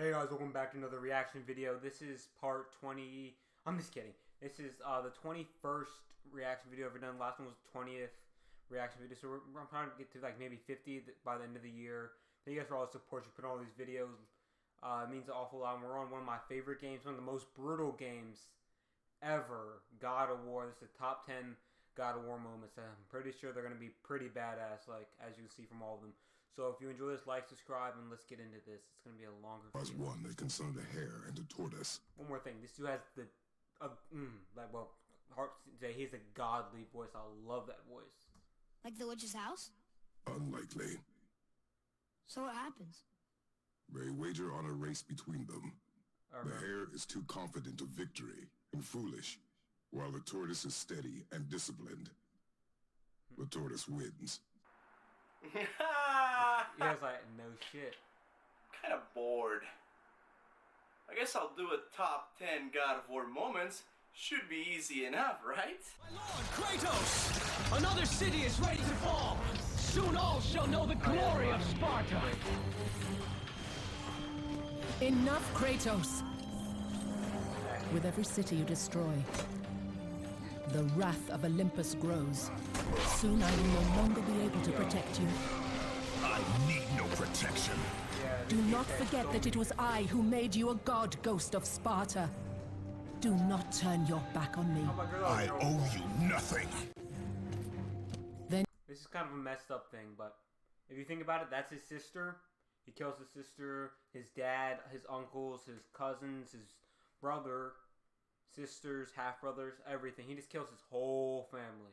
Hey guys, welcome back to another reaction video. This is part 20. I'm just kidding. This is the 21st reaction video I've ever done. Last one was the 20th reaction video. So I'm trying to get to like maybe 50 by the end of the year. Thank you guys for all the support you put on all these videos. It means an awful lot. And we're on one of my favorite games, one of the most brutal games ever. God of War. This is the top 10 God of War moments. I'm pretty sure they're going to be pretty badass, like as you can see from all of them. So if you enjoy this, like, subscribe, and let's get into this. It's going to be a longer video. As one that concerned a hare and a tortoise. One more thing. This dude has the, hard to say, he has a godly voice. I love that voice. Like the witch's house? Unlikely. So what happens? They wager on a race between them. The hare is too confident of victory and foolish, while the tortoise is steady and disciplined. The tortoise wins. He was like, no shit. Kind of bored. I guess I'll do a top 10 God of War moments. Should be easy enough, right? My lord, Kratos! Another city is ready to fall! Soon all shall know the glory of Sparta! Enough, Kratos! With every city you destroy, the wrath of Olympus grows. Soon I will no longer be able to protect you. I need no protection. Do not forget that it was I who made you a god, Ghost of Sparta. Do not turn your back on me. I owe you nothing. Then This is kind of a messed up thing, but if you think about it, that's his sister. He kills his sister, his dad, his uncles, his cousins, his brother, sisters, half-brothers, everything. He just kills his whole family.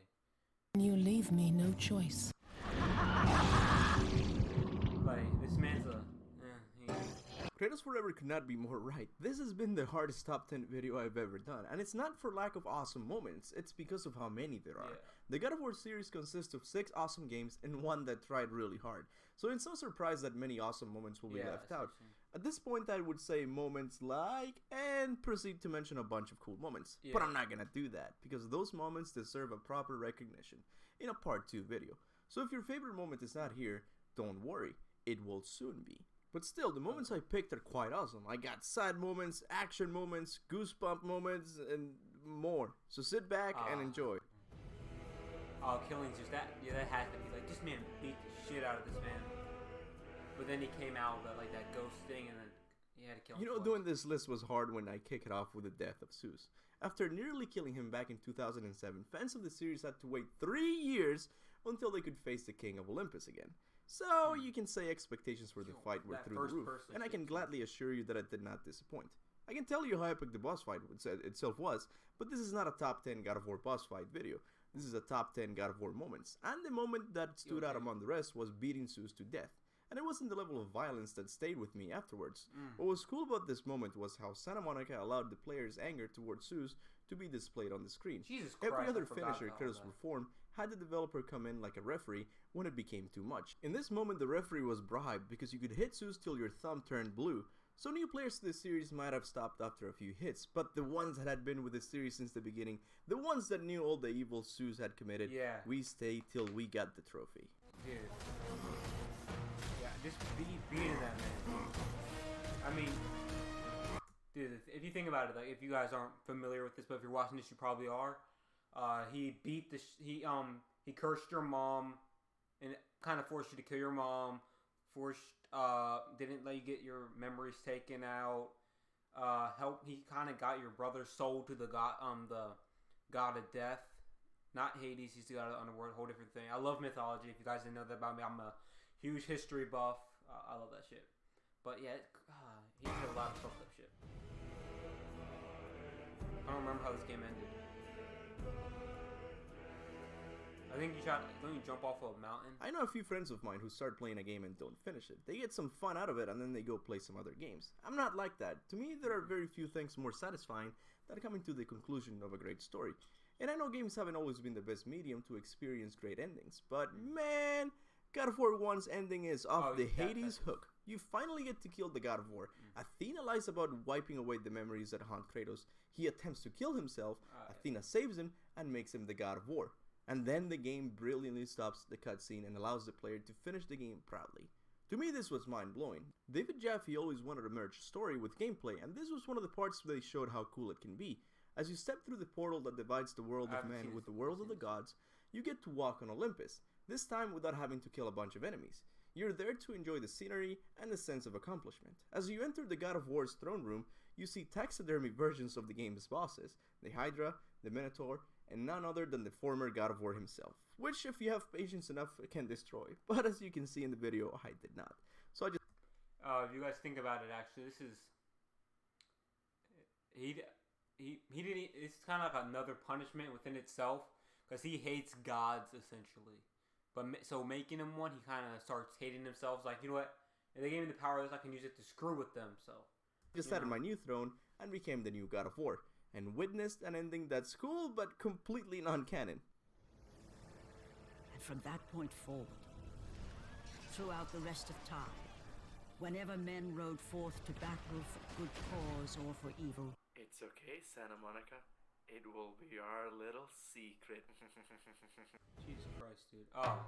you leave me no choice. Like, this man's a... Kratos Forever could not be more right. This has been the hardest top 10 video I've ever done, and it's not for lack of awesome moments, it's because of how many there are. Yeah. The God of War series consists of 6 awesome games and one that tried really hard, so it's no surprise that many awesome moments will be left out. At this point I would say moments like, and proceed to mention a bunch of cool moments, but I'm not gonna do that, because those moments deserve a proper recognition in a part 2 video. So if your favorite moment is not here, don't worry, it will soon be. But still, the moments I picked are quite awesome. I got sad moments, action moments, goosebump moments, and more. So sit back and enjoy. Oh, killing Zeus, that has to be like, this man beat the shit out of this man. But then he came out with like that ghost thing, and then he had to kill him. You know, twice. doing this list was hard when I kick it off with the death of Zeus. After nearly killing him back in 2007, fans of the series had to wait 3 years until they could face the king of Olympus again. So you can say expectations for the fight were through the roof, and I can gladly assure you that it did not disappoint. I can tell you how epic the boss fight itself was, but this is not a top 10 God of War boss fight video. This is a top 10 God of War moments, and the moment that stood out among the rest was beating Zeus to death. And it wasn't the level of violence that stayed with me afterwards. What was cool about this moment was how Santa Monica allowed the player's anger towards Zeus to be displayed on the screen. Jesus Christ, Every other I forgot finisher about Kratos that. performed had the developer come in like a referee when it became too much. In this moment the referee was bribed because you could hit Zeus till your thumb turned blue. So new players to this series might have stopped after a few hits, but the ones that had been with the series since the beginning, the ones that knew all the evil Zeus had committed, we stayed till we got the trophy. Dude. Yeah, just beating that man. I mean, dude, if you think about it, like if you guys aren't familiar with this, but if you're watching this, you probably are. He beat the he cursed your mom and kind of forced you to kill your mom. Didn't let you get your memories taken out. He kind of got your brother's soul to the god of death. Not Hades, he's the god of the underworld, whole different thing. I love mythology. If you guys didn't know that about me, I'm a huge history buff. I love that shit. But yeah, he did a lot of fucked up shit. I don't remember how this game ended. I think don't you jump off of a mountain? I know a few friends of mine who start playing a game and don't finish it. They get some fun out of it and then they go play some other games. I'm not like that. To me, there are very few things more satisfying than coming to the conclusion of a great story. And I know games haven't always been the best medium to experience great endings, but man, God of War 1's ending is off the Hades hook. You finally get to kill the God of War. Athena lies about wiping away the memories that haunt Kratos. He attempts to kill himself. Athena saves him and makes him the God of War. And then the game brilliantly stops the cutscene and allows the player to finish the game proudly. To me, this was mind-blowing. David Jaffe always wanted to merge story with gameplay, and this was one of the parts where they showed how cool it can be. As you step through the portal that divides the world of man with the world of the gods, you get to walk on Olympus, this time without having to kill a bunch of enemies. You're there to enjoy the scenery and the sense of accomplishment. As you enter the God of War's throne room, you see taxidermic versions of the game's bosses, the Hydra, the Minotaur, and none other than the former God of War himself, which if you have patience enough can destroy, but as you can see in the video, I did not. So I just... if you guys think about it, actually, this is... He didn't... It's kind of like another punishment within itself, because he hates gods, essentially. But so making him one, he kind of starts hating himself. It's like, you know what? If they gave me the power, I can use it to screw with them, so... Just sat in my new throne and became the new God of War, and witnessed an ending that's cool but completely non-canon. And from that point forward, throughout the rest of time, whenever men rode forth to battle for good cause or for evil, it's okay, Santa Monica. It will be our little secret. Jesus Christ, dude. Oh,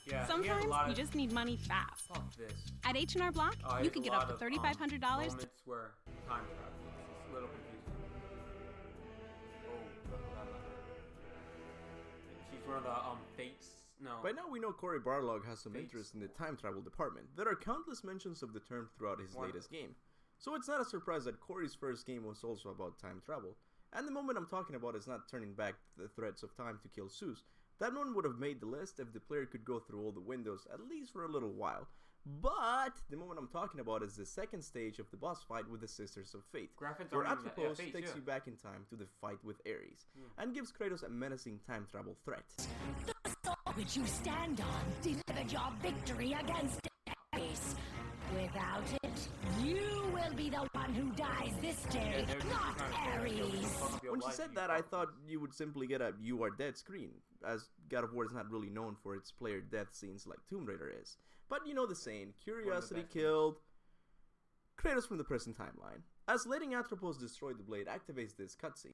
yeah. Sometimes you just need money fast. Fuck this. At H&R Block, you can get up to $3,500. Moments where time travel. It's a little confusing. Oh, she's one of the fates. No. By now we know Cory Barlog has some interest in the time travel department. There are countless mentions of the term throughout his latest game. So it's not a surprise that Cory's first game was also about time travel. And the moment I'm talking about is not turning back the threads of time to kill Zeus. That one would have made the list if the player could go through all the windows, at least for a little while. But the moment I'm talking about is the second stage of the boss fight with the Sisters of Fate, where Atropos takes you back in time to the fight with Ares, and gives Kratos a menacing time travel threat. The sword which you stand on delivered your victory against Ares. Without it, you will be the one who dies this day, not Ares. When she said that, I thought you would simply get a "you are dead" screen, as God of War is not really known for its player death scenes like Tomb Raider is. But you know the saying, curiosity killed Kratos from the present timeline. As letting Atropos destroy the blade activates this cutscene.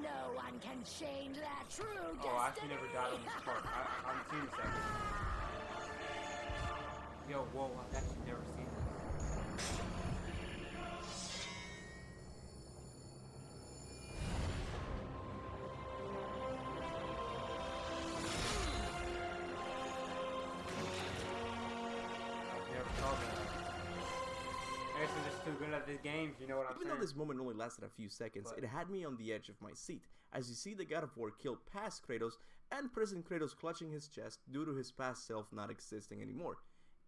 No one can change their true destiny. Oh, I actually never died on this part. I haven't seen this ever. Yo, whoa, I've actually never seen this. I've never saw that. I guess I'm just too good at these games, you know what I'm saying? Even though this moment only lasted a few seconds, it had me on the edge of my seat, as you see the God of War kill past Kratos, and present Kratos clutching his chest due to his past self not existing anymore,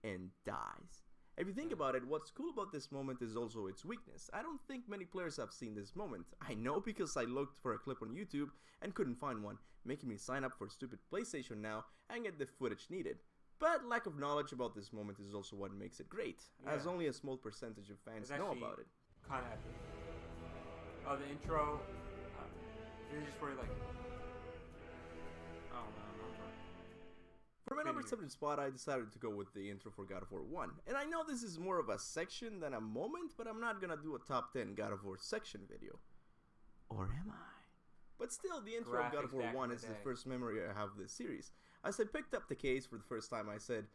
and dies. If you think about it, what's cool about this moment is also its weakness. I don't think many players have seen this moment. I know because I looked for a clip on YouTube and couldn't find one, making me sign up for stupid PlayStation Now and get the footage needed. But lack of knowledge about this moment is also what makes it great, as only a small percentage of fans know about it. Kind of epic. Oh, the intro. This is just where like. Oh no. For my number 7 spot, I decided to go with the intro for God of War 1. And I know this is more of a section than a moment, but I'm not gonna do a top 10 God of War section video. Or am I? But still, the intro of God of War 1 is the first memory I have of this series. As I picked up the case for the first time, I said,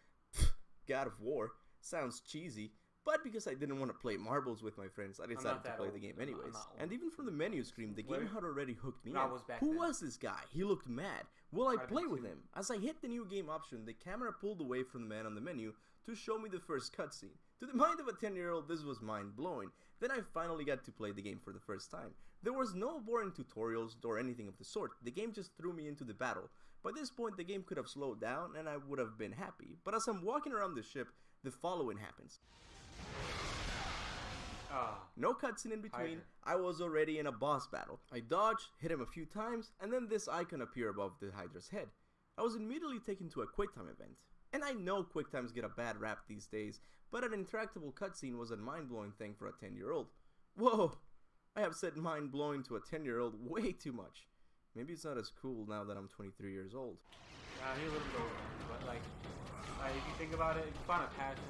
God of War, sounds cheesy. But because I didn't want to play marbles with my friends, I decided to play the game anyways. And even from the menu screen, the game had already hooked me in. Who was this guy? He looked mad. Will I play with him? As I hit the new game option, the camera pulled away from the man on the menu to show me the first cutscene. To the mind of a 10-year-old, this was mind-blowing. Then I finally got to play the game for the first time. There was no boring tutorials or anything of the sort. The game just threw me into the battle. By this point, the game could have slowed down and I would have been happy. But as I'm walking around the ship, the following happens. No cutscene in between, I was already in a boss battle. I dodged, hit him a few times, and then this icon appeared above the Hydra's head. I was immediately taken to a QuickTime event. And I know QuickTimes get a bad rap these days, but an interactable cutscene was a mind-blowing thing for a 10-year-old. Whoa! I have said mind-blowing to a 10-year-old way too much. Maybe it's not as cool now that I'm 23 years old. Yeah, he's a little bit older, but like if you think about it, if you find a passion,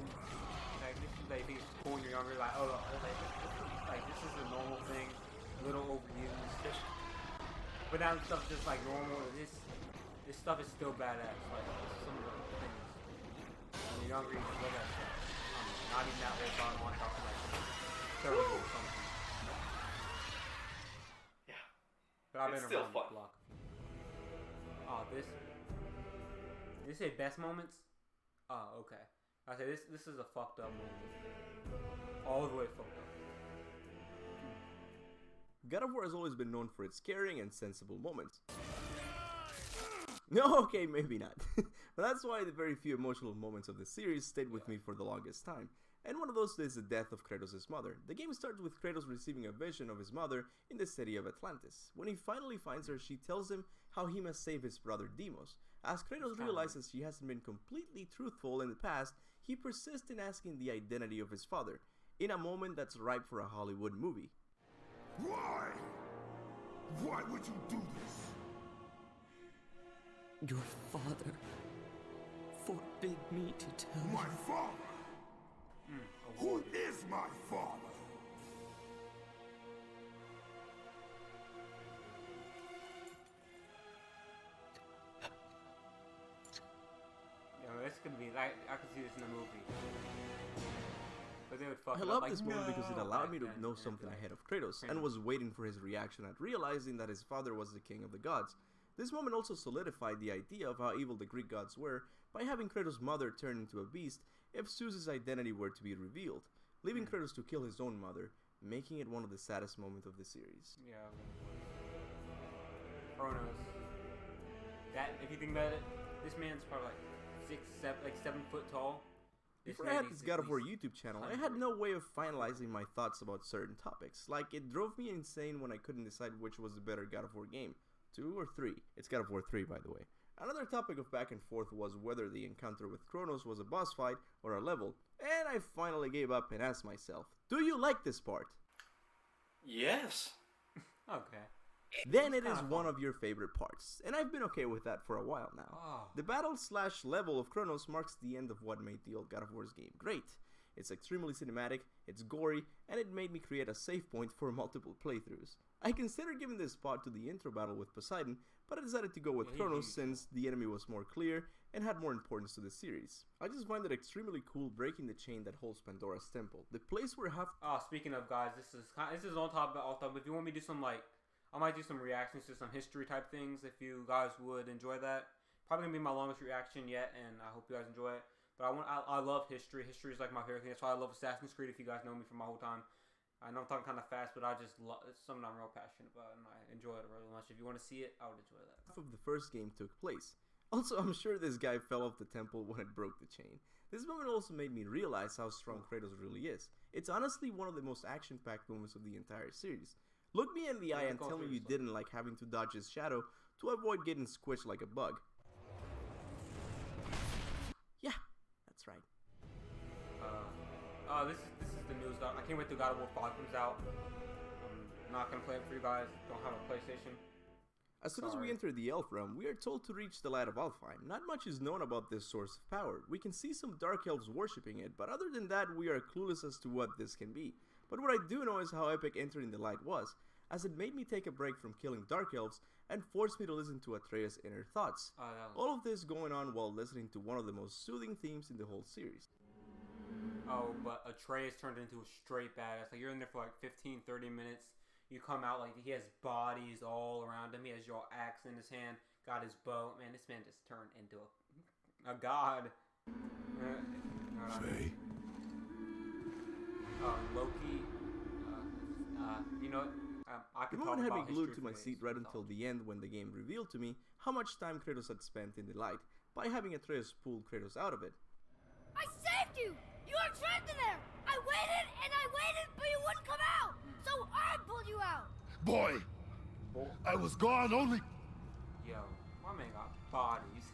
like this is like things cool when you're younger, like this is a normal thing, a little overused. But now this stuff's just like normal. This stuff is still badass. Like some of the things. When you're younger, you just look at stuff. Not even that old on one talking like 30 or something. Yeah. But I've been It's still around fun. the block. Oh, this. Did you say best moments? Oh, okay. I say this is a fucked up moment. All the way fucked up. God of War has always been known for its caring and sensible moments. No, okay, maybe not. But that's why the very few emotional moments of the series stayed with me for the longest time. And one of those is the death of Kratos' mother. The game starts with Kratos receiving a vision of his mother in the city of Atlantis. When he finally finds her, she tells him how he must save his brother Deimos. As Kratos realizes she hasn't been completely truthful in the past, he persists in asking the identity of his father, in a moment that's ripe for a Hollywood movie. Why? Why would you do this? Your father forbid me to tell My father? Who is my father? This could be like I could see this in a movie. But they would fuck I it up, love like, this moment because it no, allowed me back to then, know and something it'd be ahead like, of Kratos, and was waiting for his reaction at realizing that his father was the king of the gods. This moment also solidified the idea of how evil the Greek gods were by having Kratos' mother turn into a beast if Zeus's identity were to be revealed, leaving Kratos to kill his own mother, making it one of the saddest moments of the series. Yeah. Kronos. That, if you think about it, this man's probably like 7 foot tall. Before I had this God of War YouTube channel, I had no way of finalizing my thoughts about certain topics. Like, it drove me insane when I couldn't decide which was the better God of War game. 2 or 3. It's God of War 3, by the way. Another topic of back and forth was whether the encounter with Kronos was a boss fight or a level, and I finally gave up and asked myself, do you like this part? Yes. Okay. Then it is one of your favorite parts, and I've been okay with that for a while now. Oh. The battle/level of Kronos marks the end of what made the old God of War's game great. It's extremely cinematic, it's gory, and it made me create a save point for multiple playthroughs. I considered giving this spot to the intro battle with Poseidon, but I decided to go with Kronos since the enemy was more clear and had more importance to the series. I just find it extremely cool breaking the chain that holds Pandora's temple. The place where half... Speaking of, guys, this is on top of it. If you want me to do some, like, I might do some reactions to some history type things if you guys would enjoy that. Probably gonna be my longest reaction yet, and I hope you guys enjoy it. But I love history. History is like my favorite thing. That's why I love Assassin's Creed. If you guys know me from my whole time, I know I'm talking kind of fast, but I just love it's something I'm real passionate about, and I enjoy it really much. If you want to see it, I would enjoy that. Half of the first game took place. Also, I'm sure this guy fell off the temple when it broke the chain. This moment also made me realize how strong Kratos really is. It's honestly one of the most action-packed moments of the entire series. Look me in the eye and tell me you didn't like having to dodge his shadow to avoid getting squished like a bug. Yeah, that's right. This is the news. I can't wait till God of War 5 comes out. I'm not gonna play it for you guys. Don't have a PlayStation. As soon as we enter the Elf realm, we are told to reach the Light of Alfheim. Not much is known about this source of power. We can see some Dark Elves worshipping it, but other than that, we are clueless as to what this can be. But what I do know is how epic entering the light was, as it made me take a break from killing Dark Elves and forced me to listen to Atreus' inner thoughts. All of this going on while listening to one of the most soothing themes in the whole series. Oh, but Atreus turned into a straight badass. Like, you're in there for like 15-30 minutes. You come out like he has bodies all around him. He has your axe in his hand, got his bow. Man, this man just turned into a god. Faye. Loki. You know what? I The could moment talk had about me glued history to my for seat days. right until the end when the game revealed to me how much time Kratos had spent in the light by having Atreus pull Kratos out of it. I saved you! You were trapped in there! I waited and I waited, but you wouldn't come out! So I pulled you out! Boy! I was gone only... Yo, my man got bodies.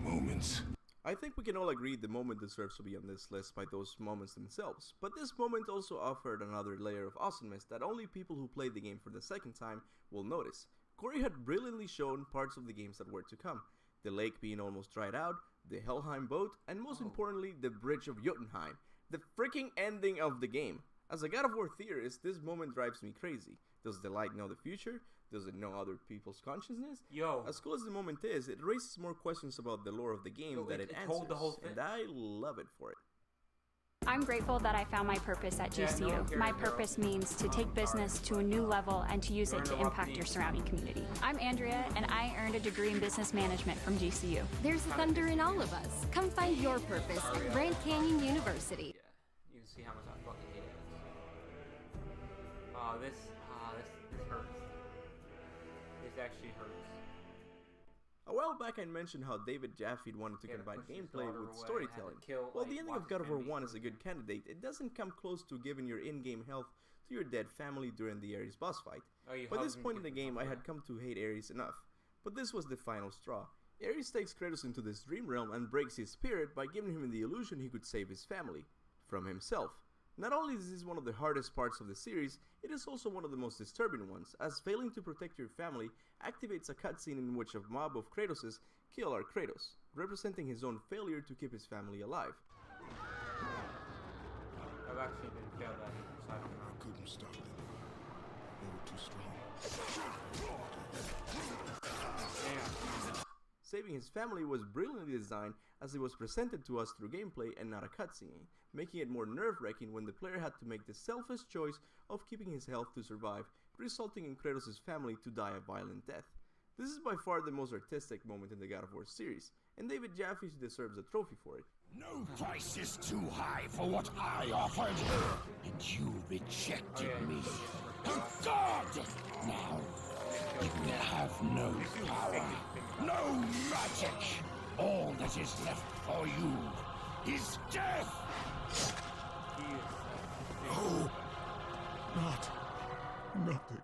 Moments. I think we can all agree the moment deserves to be on this list by those moments themselves, but this moment also offered another layer of awesomeness that only people who played the game for the second time will notice. Corey had brilliantly shown parts of the games that were to come. The lake being almost dried out, the Helheim boat, and most importantly, the Bridge of Jotunheim. The freaking ending of the game. As a God of War theorist, this moment drives me crazy. Does the light know the future? Does it know other people's consciousness? Yo. As cool as the moment is, it raises more questions about the lore of the game than it answers, the whole thing. and I love it for it. I'm grateful that I found my purpose at GCU. My purpose means to take business to a new level and to use it to impact your surrounding community. I'm Andrea, and I earned a degree in business management from GCU. There's thunder in all of us. Come find your purpose at Grand Canyon University. Yeah, you can see how much I fucking hate it. Oh, this hurts. This actually hurts. A while back I mentioned how David Jaffe wanted to combine gameplay with storytelling. While the ending of God of War 1 is a good candidate, it doesn't come close to giving your in-game health to your dead family during the Ares boss fight. By this point in the game I had come to hate Ares enough, but this was the final straw. Ares takes Kratos into this dream realm and breaks his spirit by giving him the illusion he could save his family from himself. Not only is this one of the hardest parts of the series, it is also one of the most disturbing ones, as failing to protect your family activates a cutscene in which a mob of Kratoses kill our Kratos, representing his own failure to keep his family alive. I've actually been failed at it, so I don't know. I couldn't stop them. They were too strong. Damn. Saving his family was brilliantly designed as it was presented to us through gameplay and not a cutscene, making it more nerve-wracking when the player had to make the selfish choice of keeping his health to survive, resulting in Kratos' family to die a violent death. This is by far the most artistic moment in the God of War series, and David Jaffe deserves a trophy for it. No price is too high for what I offered, and you rejected me. Good God! Now, you will have no power, no magic. All that is left for you is death! No! Not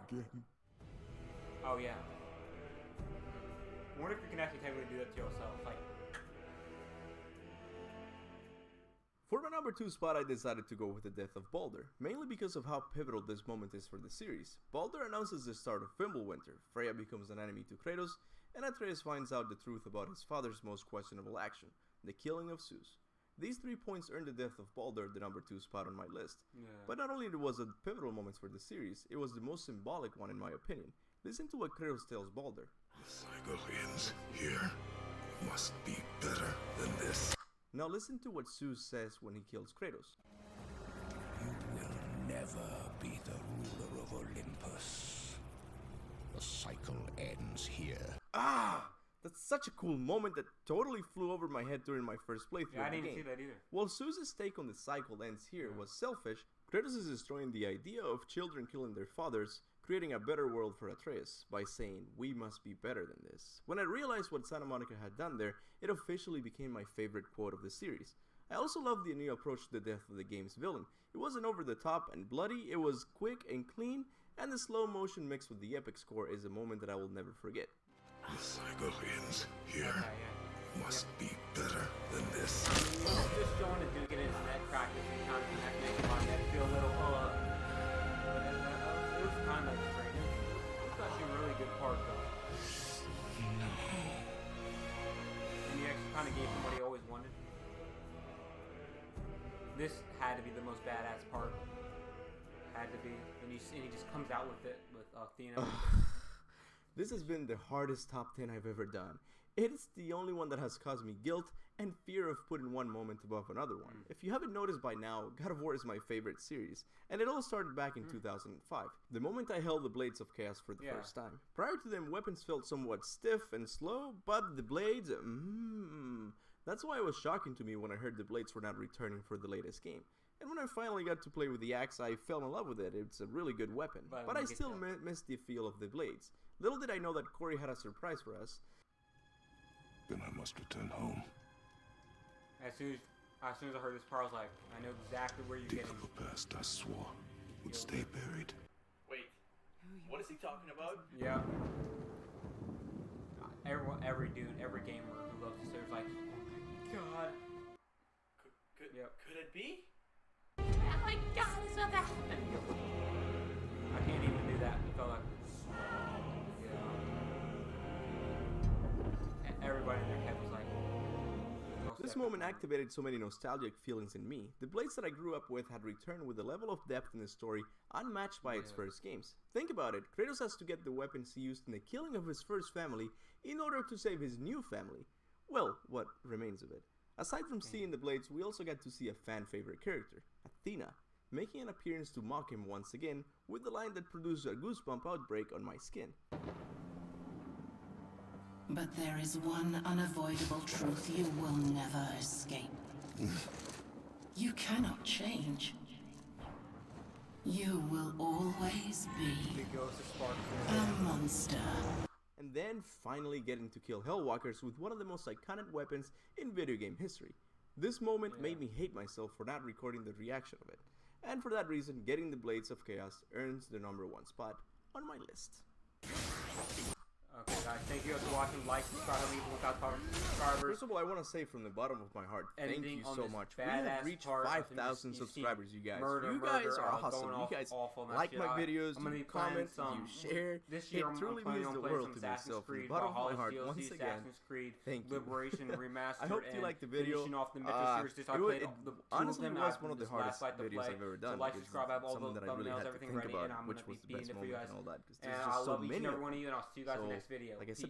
again. Oh yeah. I wonder if you can actually technically do that to yourself, like... For my number 2 spot, I decided to go with the death of Baldur, mainly because of how pivotal this moment is for the series. Baldur announces the start of Fimbulwinter, Freya becomes an enemy to Kratos, and Atreus finds out the truth about his father's most questionable action, the killing of Zeus. These 3 points earned the death of Baldur the number 2 spot on my list. Yeah. But not only was it a pivotal moment for the series, it was the most symbolic one in my opinion. Listen to what Kratos tells Baldur. The cycle ends here. Must be better than this. Now listen to what Zeus says when he kills Kratos. You will never be the ruler of Olympus. The cycle ends here. Ah! That's such a cool moment that totally flew over my head during my first playthrough Yeah, I of the didn't game. see that either. While Zeus' take on the cycle ends here was selfish, Kratos is destroying the idea of children killing their fathers, creating a better world for Atreus by saying, we must be better than this. When I realized what Santa Monica had done there, it officially became my favorite quote of the series. I also love the new approach to the death of the game's villain. It wasn't over the top and bloody, it was quick and clean, and the slow motion mixed with the epic score is a moment that I will never forget. The cycle ends here. Must be better than this. Just showing the Duke in his net practice and kind of making my net feel a little, it was kind of strange. It was actually a really good part, though. And you actually kind of gave him what he always wanted. This had to be the most badass part. Had to be. And he just comes out with it, with Athena. This has been the hardest top 10 I've ever done. It's the only one that has caused me guilt and fear of putting one moment above another one. If you haven't noticed by now, God of War is my favorite series, and it all started back in 2005, the moment I held the Blades of Chaos for the first time. Prior to them, weapons felt somewhat stiff and slow, but the blades, that's why it was shocking to me when I heard the blades were not returning for the latest game. And when I finally got to play with the axe, I fell in love with it. It's a really good weapon, but I still miss the feel of the blades. Little did I know that Corey had a surprise for us. Then I must return home. As soon as I heard this part, I was like, I know exactly where you're getting. The past I swore would stay buried. Wait, what is he talking about? Yeah. Every dude, every gamer who loves this series, like, oh my god. Could it be? Oh my god, it's not that. I can't even do that. It felt like, everybody in their head was like, This moment activated so many nostalgic feelings in me. The Blades that I grew up with had returned with a level of depth in the story unmatched by its first games. Think about it, Kratos has to get the weapons he used in the killing of his first family in order to save his new family. Well, what remains of it. Aside from seeing the Blades, we also got to see a fan favorite character, Athena, making an appearance to mock him once again with the line that produced a goosebump outbreak on my skin. But there is one unavoidable truth you will never escape. You cannot change. You will always be a monster. And then finally getting to kill Hellwalkers with one of the most iconic weapons in video game history. This moment made me hate myself for not recording the reaction of it. And for that reason, getting the Blades of Chaos earns the #1 spot on my list. Okay, guys, thank you guys for watching. Like, subscribe, leave a lookout for subscribers. First of all, I want to say from the bottom of my heart, thank you so much. We have reached 5,000 subscribers, you guys. You guys are awesome. You guys like my videos, you comment, you share. It truly means the world to me. So from the bottom of my heart, once again, thank you. Liberation Remastered. I hope you liked the video. Off the series, it honestly was one of the hardest videos I've ever done. So like, subscribe, I have all the something that I really had to think about, which was the best moment and all that. Because there's just so many of them. I love each and every one of you, and I'll see you guys in the next video. Like I said,